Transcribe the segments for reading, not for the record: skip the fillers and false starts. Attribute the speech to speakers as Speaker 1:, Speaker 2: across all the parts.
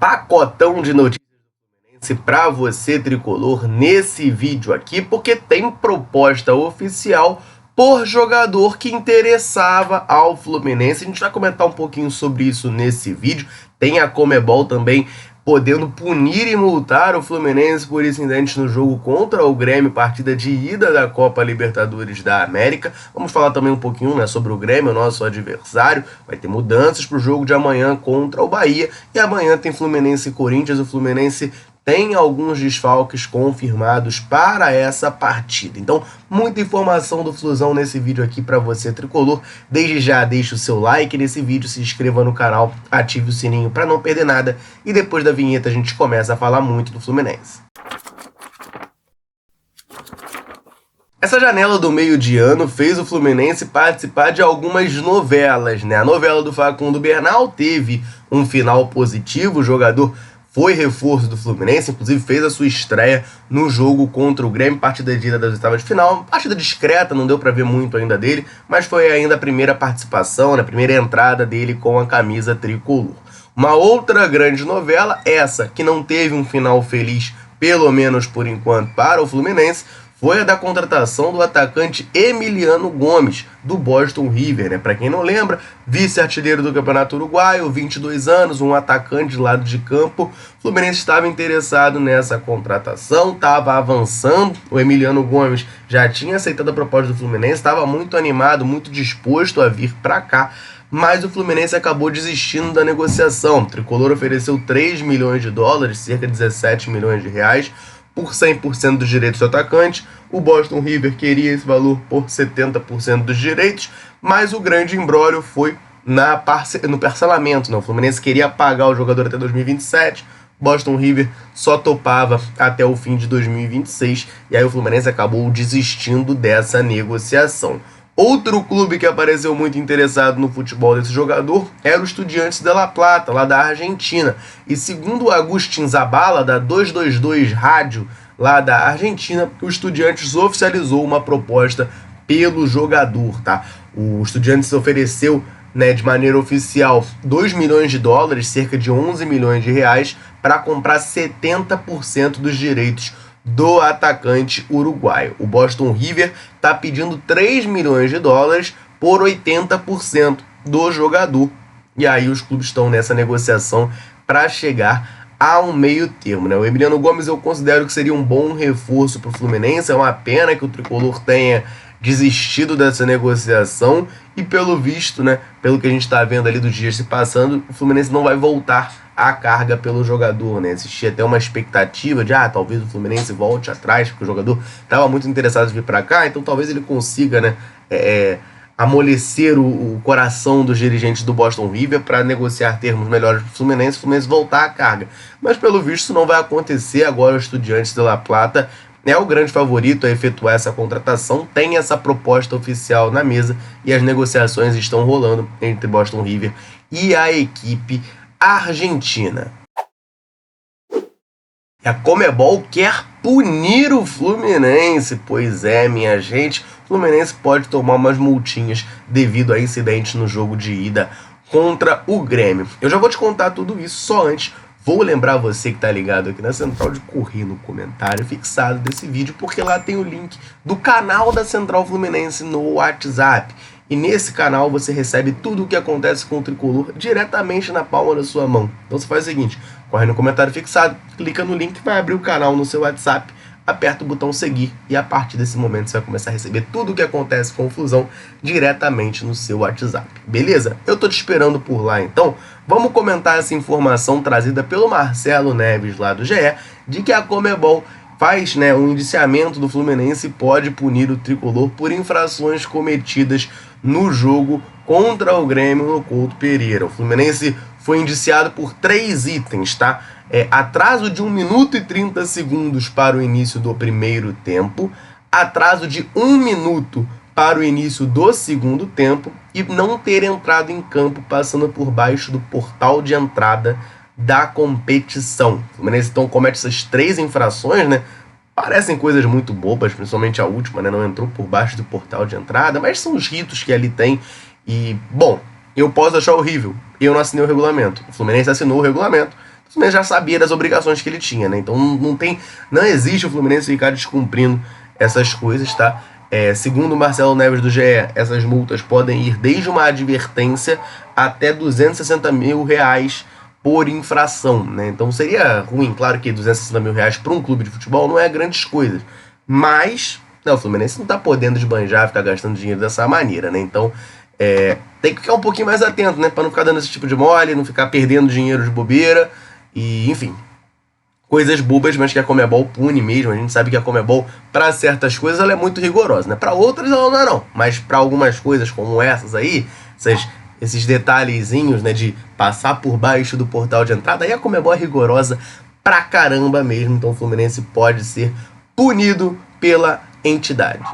Speaker 1: Pacotão de notícias para você, tricolor, nesse vídeo aqui, porque tem proposta oficial por jogador que interessava ao Fluminense. A gente vai comentar um pouquinho sobre isso nesse vídeo. Tem a Conmebol também podendo punir e multar o Fluminense por incidentes no jogo contra o Grêmio, partida de ida da Copa Libertadores da América. Vamos falar também um pouquinho, né, sobre o Grêmio, nosso adversário. Vai ter mudanças para o jogo de amanhã contra o Bahia. E amanhã tem Fluminense e Corinthians. O Fluminense tem alguns desfalques confirmados para essa partida. Então, muita informação do Flusão nesse vídeo aqui para você, tricolor. Desde já, deixe o seu like nesse vídeo, se inscreva no canal, ative o sininho para não perder nada. E depois da vinheta a gente começa a falar muito do Fluminense. Essa janela do meio de ano fez o Fluminense participar de algumas novelas, né? A novela do Facundo Bernal teve um final positivo, o jogador foi reforço do Fluminense, inclusive fez a sua estreia no jogo contra o Grêmio, partida de ida das oitavas de final, partida discreta, não deu para ver muito ainda dele, mas foi ainda a primeira participação, né, a primeira entrada dele com a camisa tricolor. Uma outra grande novela, essa que não teve um final feliz, pelo menos por enquanto, para o Fluminense, foi a da contratação do atacante Emiliano Gomes, do Boston River, né? Para quem não lembra, vice-artilheiro do Campeonato Uruguaio, 22 anos, um atacante de lado de campo. O Fluminense estava interessado nessa contratação, estava avançando. O Emiliano Gomes já tinha aceitado a proposta do Fluminense, estava muito animado, muito disposto a vir para cá, mas o Fluminense acabou desistindo da negociação. O tricolor ofereceu 3 milhões de dólares, cerca de 17 milhões de reais, por 100% dos direitos do atacante. O Boston River queria esse valor por 70% dos direitos, mas o grande imbróglio foi no parcelamento, né? O Fluminense queria pagar o jogador até 2027, Boston River só topava até o fim de 2026, e aí o Fluminense acabou desistindo dessa negociação. Outro clube que apareceu muito interessado no futebol desse jogador era o Estudiantes de La Plata, lá da Argentina. E segundo o Agustín Zabala, da 222 Rádio, lá da Argentina, o Estudiantes oficializou uma proposta pelo jogador, tá? O Estudiantes ofereceu, né, de maneira oficial 2 milhões de dólares, cerca de 11 milhões de reais, para comprar 70% dos direitos do atacante uruguaio. O Boston River está pedindo 3 milhões de dólares por 80% do jogador. E aí os clubes estão nessa negociação para chegar a um meio termo, né? O Emiliano Gomes eu considero que seria um bom reforço para o Fluminense. É uma pena que o tricolor tenha desistido dessa negociação e pelo visto, né, pelo que a gente está vendo ali dos dias se passando, o Fluminense não vai voltar a carga pelo jogador, né? Existia até uma expectativa de, talvez o Fluminense volte atrás, porque o jogador estava muito interessado em vir para cá, então talvez ele consiga, né, amolecer o coração dos dirigentes do Boston River para negociar termos melhores para o Fluminense voltar à carga. Mas pelo visto isso não vai acontecer. Agora o Estudiantes de La Plata é o grande favorito a efetuar essa contratação, tem essa proposta oficial na mesa e as negociações estão rolando entre Boston River e a equipe argentina. E a Conmebol quer punir o Fluminense. Pois é, minha gente, o Fluminense pode tomar umas multinhas devido a incidentes no jogo de ida contra o Grêmio. Eu já vou te contar tudo isso, só antes vou lembrar você que tá ligado aqui na Central de correr no comentário fixado desse vídeo, porque lá tem o link do canal da Central Fluminense no WhatsApp. E nesse canal você recebe tudo o que acontece com o tricolor diretamente na palma da sua mão. Então você faz o seguinte, corre no comentário fixado, clica no link, vai abrir o canal no seu WhatsApp, aperta o botão seguir e a partir desse momento você vai começar a receber tudo o que acontece com o Flusão diretamente no seu WhatsApp. Beleza? Eu tô te esperando por lá então. Vamos comentar essa informação trazida pelo Marcelo Neves lá do GE, de que a Conmebol faz, né, um indiciamento do Fluminense e pode punir o tricolor por infrações cometidas no jogo contra o Grêmio no Couto Pereira. O Fluminense foi indiciado por 3 itens, tá? Atraso de 1 minuto e 30 segundos para o início do primeiro tempo, atraso de 1 minuto para o início do segundo tempo e não ter entrado em campo passando por baixo do portal de entrada da competição. O Fluminense então comete essas 3 infrações, né? Parecem coisas muito bobas, principalmente a última, né? Não entrou por baixo do portal de entrada, mas são os ritos que ali tem. E, bom, eu posso achar horrível. Eu não assinei o regulamento. O Fluminense assinou o regulamento. o Fluminense já sabia das obrigações que ele tinha, né? Então não existe o Fluminense ficar descumprindo essas coisas, tá? Segundo o Marcelo Neves do GE, essas multas podem ir desde uma advertência até R$260 mil por infração, né? Então seria ruim, claro que R$260 mil para um clube de futebol não é grandes coisas, mas o Fluminense não tá podendo esbanjar, ficar gastando dinheiro dessa maneira, né? Então tem que ficar um pouquinho mais atento, né? Para não ficar dando esse tipo de mole, não ficar perdendo dinheiro de bobeira e, enfim, coisas bobas, mas que a Conmebol pune mesmo. A gente sabe que a Conmebol, para certas coisas, ela é muito rigorosa, né? Para outras, ela não é não. Mas para algumas coisas como essas aí, esses detalhezinhos, né, de passar por baixo do portal de entrada, aí a Conmebol é rigorosa pra caramba mesmo. Então o Fluminense pode ser punido pela entidade.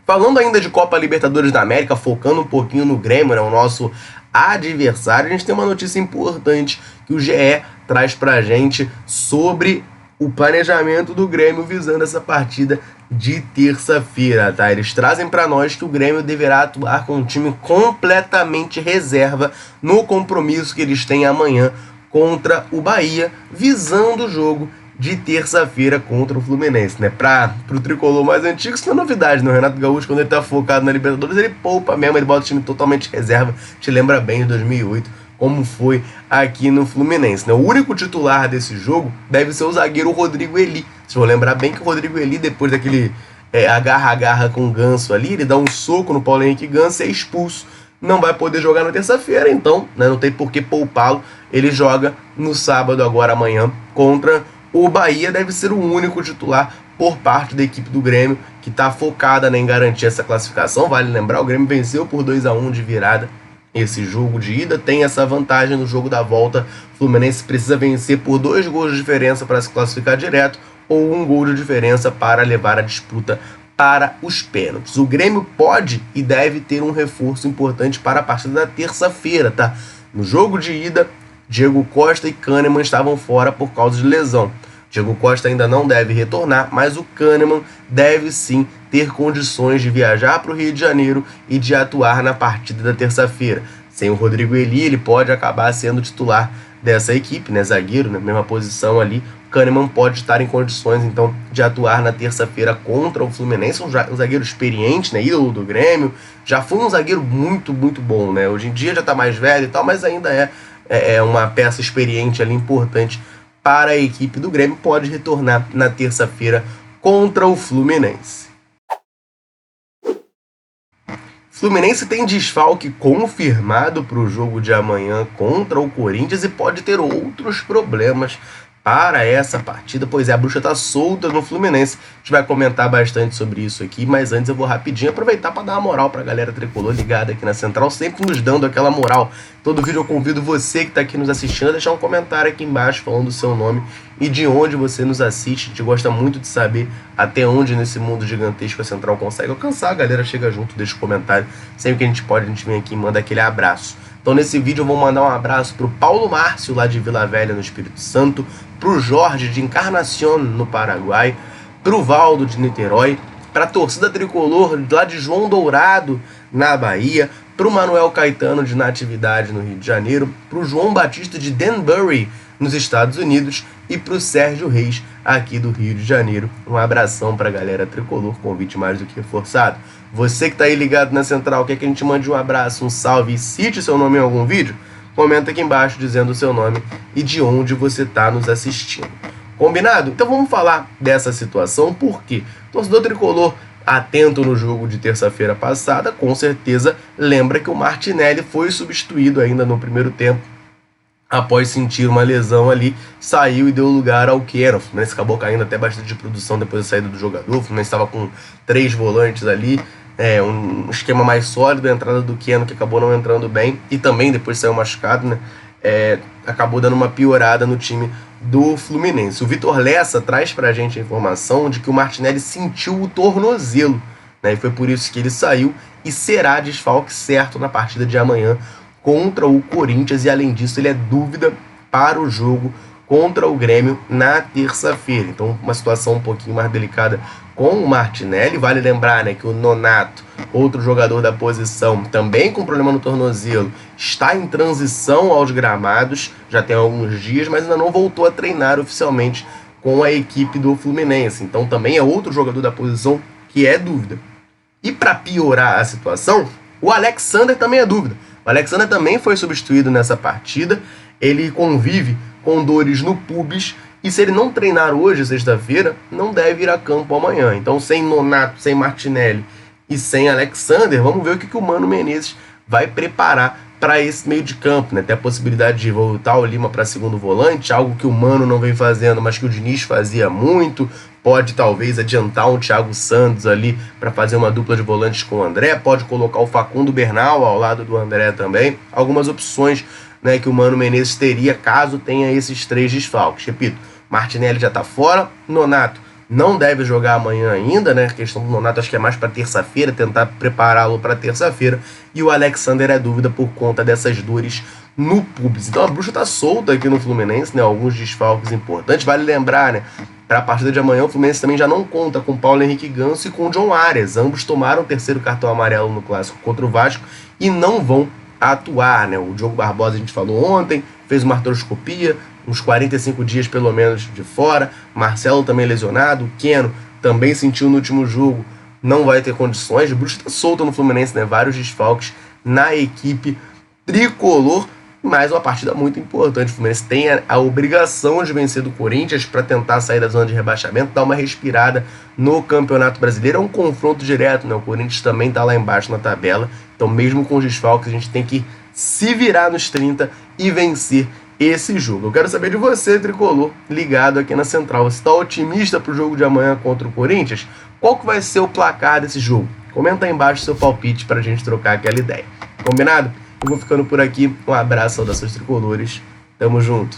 Speaker 1: Falando ainda de Copa Libertadores da América, focando um pouquinho no Grêmio, né, o nosso adversário, a gente tem uma notícia importante que o GE traz pra gente sobre o planejamento do Grêmio visando essa partida de terça-feira, tá? Eles trazem pra nós que o Grêmio deverá atuar com um time completamente reserva no compromisso que eles têm amanhã contra o Bahia, visando o jogo de terça-feira contra o Fluminense, né? Pro tricolor mais antigo, isso não é novidade, né? O Renato Gaúcho, quando ele tá focado na Libertadores, ele poupa mesmo, ele bota o time totalmente reserva. Te lembra bem de 2008, como foi aqui no Fluminense, né? O único titular desse jogo deve ser o zagueiro Rodrigo Eli. Vocês vão lembrar bem que o Rodrigo Eli, depois daquele agarra-agarra com o Ganso ali, ele dá um soco no Paulo Henrique Ganso e é expulso. Não vai poder jogar na terça-feira, então, né, não tem por que poupá-lo. Ele joga no sábado, agora amanhã, contra o Bahia. Deve ser o único titular por parte da equipe do Grêmio, que está focada, né, em garantir essa classificação. Vale lembrar, o Grêmio venceu por 2-1 de virada esse jogo de ida, tem essa vantagem no jogo da volta. O Fluminense precisa vencer por 2 gols de diferença para se classificar direto, ou 1 gol de diferença para levar a disputa para os pênaltis. O Grêmio pode e deve ter um reforço importante para a partida da terça-feira, tá? No jogo de ida, Diego Costa e Kahneman estavam fora por causa de lesão. Diego Costa ainda não deve retornar, mas o Kahneman deve sim ter condições de viajar para o Rio de Janeiro e de atuar na partida da terça-feira. Sem o Rodrigo Eli, ele pode acabar sendo titular dessa equipe, né? Zagueiro, na mesma posição ali. O Kahneman pode estar em condições, então, de atuar na terça-feira contra o Fluminense. Um zagueiro experiente, né? Ídolo do Grêmio. Já foi um zagueiro muito, muito bom, né? Hoje em dia já está mais velho e tal, mas ainda é uma peça experiente ali, importante para a equipe do Grêmio. Pode retornar na terça-feira contra o Fluminense. Fluminense tem desfalque confirmado para o jogo de amanhã contra o Corinthians e pode ter outros problemas para essa partida, pois a bruxa tá solta no Fluminense. A gente vai comentar bastante sobre isso aqui, mas antes eu vou rapidinho aproveitar para dar uma moral para a galera tricolor ligada aqui na Central, sempre nos dando aquela moral. Todo vídeo eu convido você que está aqui nos assistindo a deixar um comentário aqui embaixo falando o seu nome e de onde você nos assiste. A gente gosta muito de saber até onde nesse mundo gigantesco a Central consegue alcançar. A galera chega junto, deixa um comentário. Sempre que a gente pode, a gente vem aqui e manda aquele abraço. Então nesse vídeo eu vou mandar um abraço pro Paulo Márcio, lá de Vila Velha, no Espírito Santo, pro Jorge, de Encarnación, no Paraguai, pro Valdo, de Niterói, pra torcida tricolor, lá de João Dourado, na Bahia, pro Manuel Caetano, de Natividade, no Rio de Janeiro, pro João Batista, de Danbury, nos Estados Unidos, e pro Sérgio Reis, aqui do Rio de Janeiro. Um abração pra galera tricolor, convite mais do que reforçado. Você que tá aí ligado na Central, quer que a gente mande um abraço, um salve e cite seu nome em algum vídeo? Comenta aqui embaixo dizendo o seu nome e de onde você tá nos assistindo. Combinado? Então vamos falar dessa situação, porque o torcedor tricolor atento no jogo de terça-feira passada, com certeza lembra que o Martinelli foi substituído ainda no primeiro tempo, após sentir uma lesão ali, saiu e deu lugar ao Keno. O Fluminense acabou caindo até bastante de produção depois da saída do jogador. O Fluminense estava com 3 volantes ali, um esquema mais sólido, a entrada do Keno que acabou não entrando bem, e também depois saiu machucado, né? Acabou dando uma piorada no time do Fluminense. O Vitor Lessa traz pra gente a informação de que o Martinelli sentiu o tornozelo, né? E foi por isso que ele saiu e será desfalque certo na partida de amanhã contra o Corinthians, e além disso ele é dúvida para o jogo contra o Grêmio na terça-feira. Então, uma situação um pouquinho mais delicada com o Martinelli. Vale lembrar, né, que o Nonato, outro jogador da posição, também com problema no tornozelo, está em transição aos gramados, já tem alguns dias, mas ainda não voltou a treinar oficialmente com a equipe do Fluminense. Então também é outro jogador da posição que é dúvida. E para piorar a situação, o Alexander também é dúvida. O Alexander também foi substituído nessa partida, ele convive com dores no pubis, e se ele não treinar hoje, sexta-feira, não deve ir a campo amanhã. Então, sem Nonato, sem Martinelli e sem Alexander, vamos ver o que o Mano Menezes vai preparar para esse meio de campo, né? Tem a possibilidade de voltar o Lima para segundo volante, algo que o Mano não vem fazendo, mas que o Diniz fazia muito. Pode talvez adiantar um Thiago Santos ali para fazer uma dupla de volantes com o André, pode colocar o Facundo Bernal ao lado do André também. Algumas opções, né, que o Mano Menezes teria caso tenha esses 3 desfalques. Repito, Martinelli já está fora, Nonato não deve jogar amanhã ainda, né? A questão do Nonato acho que é mais para terça-feira, tentar prepará-lo para terça-feira. E o Alexander é dúvida por conta dessas dores no pubis. Então a bruxa está solta aqui no Fluminense, né? Alguns desfalques importantes. Vale lembrar, né? Para a partida de amanhã, o Fluminense também já não conta com Paulo Henrique Ganso e com John Arias. Ambos tomaram o 3º cartão amarelo no clássico contra o Vasco e não vão atuar, né? O Diogo Barbosa, a gente falou ontem, fez uma artroscopia, uns 45 dias pelo menos de fora. Marcelo também lesionado, o Keno também sentiu no último jogo, não vai ter condições. O bruxo está solto no Fluminense, né? Vários desfalques na equipe tricolor, mas uma partida muito importante. O Fluminense tem a obrigação de vencer do Corinthians para tentar sair da zona de rebaixamento, dar uma respirada no Campeonato Brasileiro. É um confronto direto, né? O Corinthians também está lá embaixo na tabela, então mesmo com os desfalques a gente tem que se virar nos 30 e vencer esse jogo. Eu quero saber de você, tricolor, ligado aqui na Central. Você está otimista para o jogo de amanhã contra o Corinthians? Qual que vai ser o placar desse jogo? Comenta aí embaixo seu palpite para a gente trocar aquela ideia. Combinado? Eu vou ficando por aqui. Um abraço, saudações tricolores. Tamo junto.